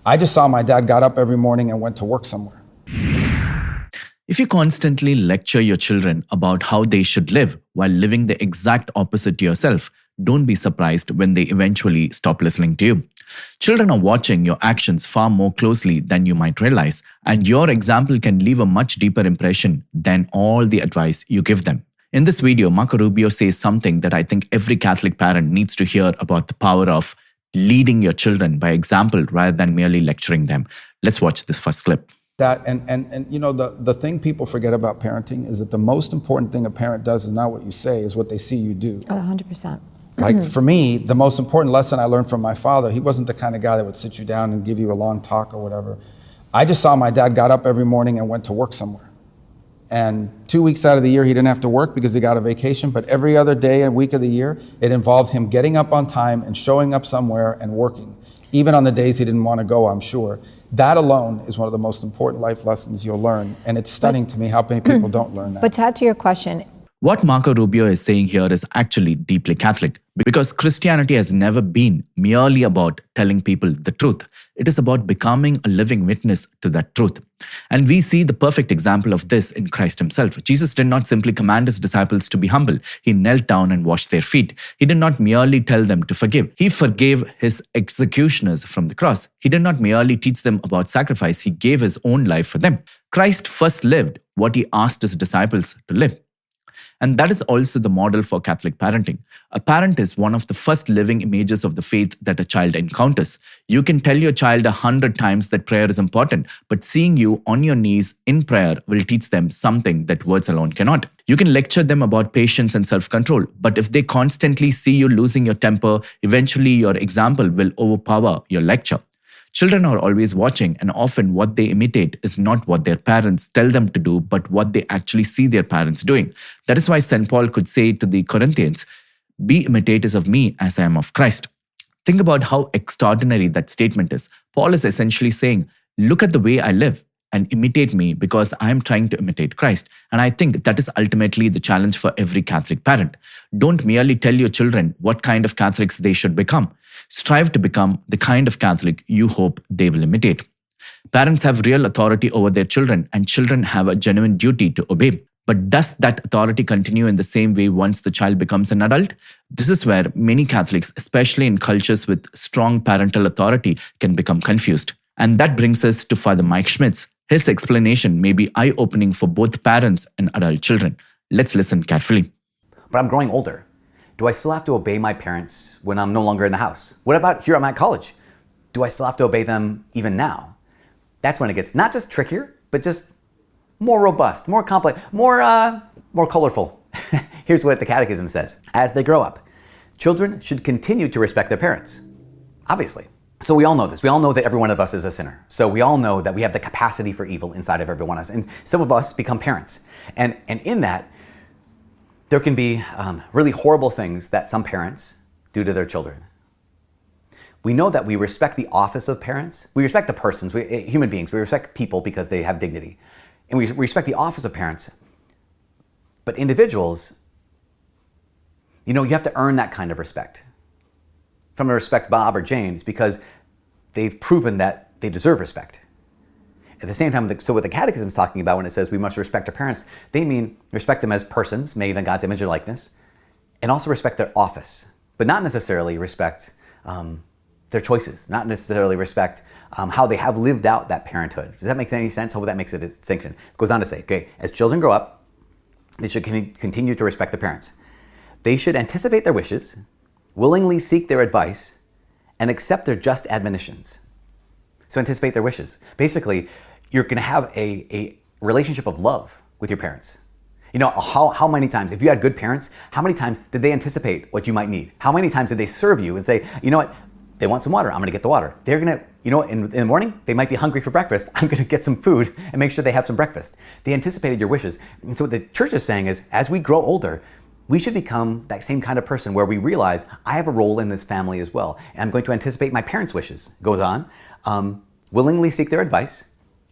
I just saw my dad got up every morning and went to work somewhere. If you constantly lecture your children about how they should live while living the exact opposite to yourself, don't be surprised when they eventually stop listening to you. Children are watching your actions far more closely than you might realize, and your example can leave a much deeper impression than all the advice you give them. In this video, Marco Rubio says something that I think every Catholic parent needs to hear about the power of leading your children by example rather than merely lecturing them. Let's watch this first clip. That and you know, the thing people forget about parenting is that the most important thing a parent does is not what you say, is what they see you do. 100%. Like for me, the most important lesson I learned from my father, he wasn't the kind of guy that would sit you down and give you a long talk or whatever. I just saw my dad got up every morning and went to work somewhere. And 2 weeks out of the year, he didn't have to work because he got a vacation, but every other day and week of the year, it involved him getting up on time and showing up somewhere and working, even on the days he didn't want to go, I'm sure. That alone is one of the most important life lessons you'll learn. And it's stunning to me how many people don't learn that. But to add to your question, what Marco Rubio is saying here is actually deeply Catholic, because Christianity has never been merely about telling people the truth. It is about becoming a living witness to that truth. And we see the perfect example of this in Christ himself. Jesus did not simply command his disciples to be humble. He knelt down and washed their feet. He did not merely tell them to forgive. He forgave his executioners from the cross. He did not merely teach them about sacrifice. He gave his own life for them. Christ first lived what he asked his disciples to live. And that is also the model for Catholic parenting. A parent is one of the first living images of the faith that a child encounters. You can tell your child 100 times that prayer is important, but seeing you on your knees in prayer will teach them something that words alone cannot. You can lecture them about patience and self-control, but if they constantly see you losing your temper, eventually your example will overpower your lecture. Children are always watching, and often what they imitate is not what their parents tell them to do, but what they actually see their parents doing. That is why St. Paul could say to the Corinthians, "Be imitators of me as I am of Christ." Think about how extraordinary that statement is. Paul is essentially saying, look at the way I live and imitate me because I am trying to imitate Christ. And I think that is ultimately the challenge for every Catholic parent. Don't merely tell your children what kind of Catholics they should become. Strive to become the kind of Catholic you hope they will imitate. Parents have real authority over their children, and children have a genuine duty to obey. But does that authority continue in the same way once the child becomes an adult? This is where many Catholics, especially in cultures with strong parental authority, can become confused. And that brings us to Father Mike Schmitz. His explanation may be eye-opening for both parents and adult children. Let's listen carefully. But I'm growing older. Do I still have to obey my parents when I'm no longer in the house? What about here at college? Do I still have to obey them even now? That's when it gets not just trickier, but just more robust, more complex, more colorful. Here's what the Catechism says. As they grow up, children should continue to respect their parents. Obviously. So we all know this. We all know that every one of us is a sinner. So we all know that we have the capacity for evil inside of every one of us. And some of us become parents. And in that, there can be really horrible things that some parents do to their children. We know that we respect the office of parents. We respect the persons, human beings. We respect people because they have dignity. And we respect the office of parents. But individuals, you have to earn that kind of respect. If I'm going to respect Bob or Jane, it's because they've proven that they deserve respect. At the same time, so what the Catechism is talking about when it says we must respect our parents, they mean respect them as persons made in God's image and likeness, and also respect their office, but not necessarily respect their choices, not necessarily respect how they have lived out that parenthood. Does that make any sense? Hope that makes a distinction. It goes on to say, okay, as children grow up, they should continue to respect their parents. They should anticipate their wishes, willingly seek their advice, and accept their just admonitions. So anticipate their wishes. Basically, you're going to have a relationship of love with your parents. How many times, if you had good parents, how many times did they anticipate what you might need? How many times did they serve you and say, you know what, they want some water, I'm going to get the water. They're going to, in the morning, they might be hungry for breakfast. I'm going to get some food and make sure they have some breakfast. They anticipated your wishes. And so what the church is saying is, as we grow older, we should become that same kind of person where we realize I have a role in this family as well. And I'm going to anticipate my parents' wishes. Goes on, willingly seek their advice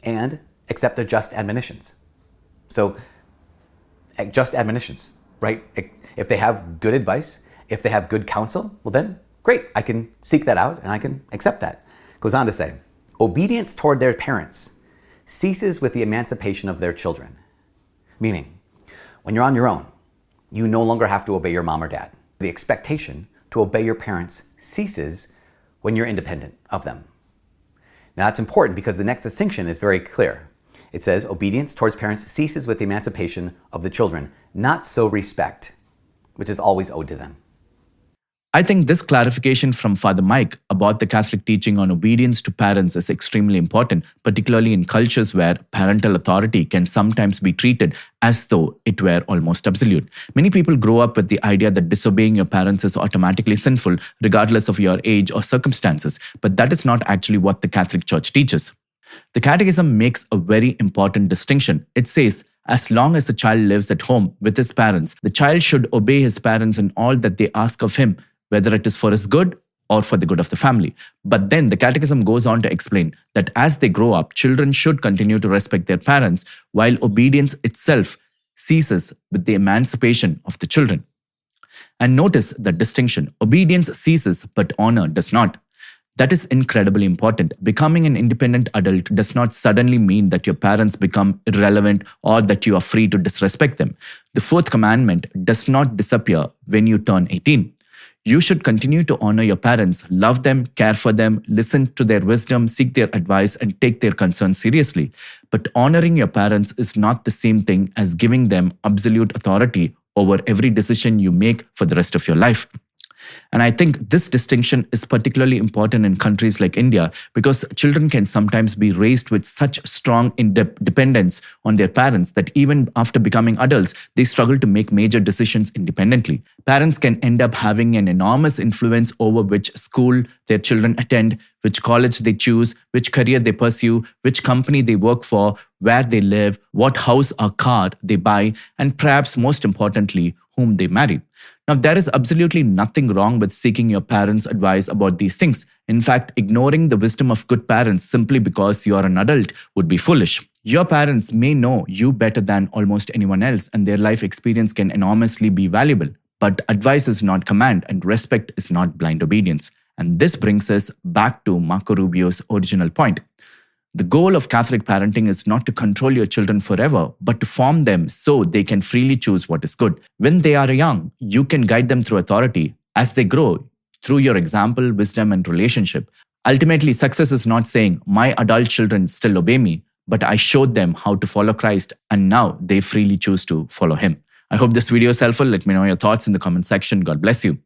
and accept their just admonitions. So just admonitions, right? If they have good advice, if they have good counsel, well then, great, I can seek that out and I can accept that. Goes on to say, obedience toward their parents ceases with the emancipation of their children. Meaning, when you're on your own, you no longer have to obey your mom or dad. The expectation to obey your parents ceases when you're independent of them. Now that's important because the next distinction is very clear. It says obedience towards parents ceases with the emancipation of the children, not so respect, which is always owed to them. I think this clarification from Father Mike about the Catholic teaching on obedience to parents is extremely important, particularly in cultures where parental authority can sometimes be treated as though it were almost absolute. Many people grow up with the idea that disobeying your parents is automatically sinful, regardless of your age or circumstances, but that is not actually what the Catholic Church teaches. The Catechism makes a very important distinction. It says, as long as the child lives at home with his parents, the child should obey his parents in all that they ask of him, whether it is for his good or for the good of the family. But then the Catechism goes on to explain that as they grow up, children should continue to respect their parents, while obedience itself ceases with the emancipation of the children. And notice the distinction. Obedience ceases, but honor does not. That is incredibly important. Becoming an independent adult does not suddenly mean that your parents become irrelevant or that you are free to disrespect them. The fourth commandment does not disappear when you turn 18. You should continue to honor your parents, love them, care for them, listen to their wisdom, seek their advice, and take their concerns seriously. But honoring your parents is not the same thing as giving them absolute authority over every decision you make for the rest of your life. And I think this distinction is particularly important in countries like India because children can sometimes be raised with such strong dependence on their parents that even after becoming adults, they struggle to make major decisions independently. Parents can end up having an enormous influence over which school their children attend, which college they choose, which career they pursue, which company they work for, where they live, what house or car they buy, and perhaps most importantly, whom they marry. Now, there is absolutely nothing wrong with seeking your parents' advice about these things. In fact, ignoring the wisdom of good parents simply because you are an adult would be foolish. Your parents may know you better than almost anyone else, and their life experience can enormously be valuable. But advice is not command, and respect is not blind obedience. And this brings us back to Marco Rubio's original point. The goal of Catholic parenting is not to control your children forever, but to form them so they can freely choose what is good. When they are young, you can guide them through authority. As they grow, through your example, wisdom, and relationship. Ultimately, success is not saying, my adult children still obey me, but I showed them how to follow Christ, and now they freely choose to follow Him. I hope this video is helpful. Let me know your thoughts in the comment section. God bless you.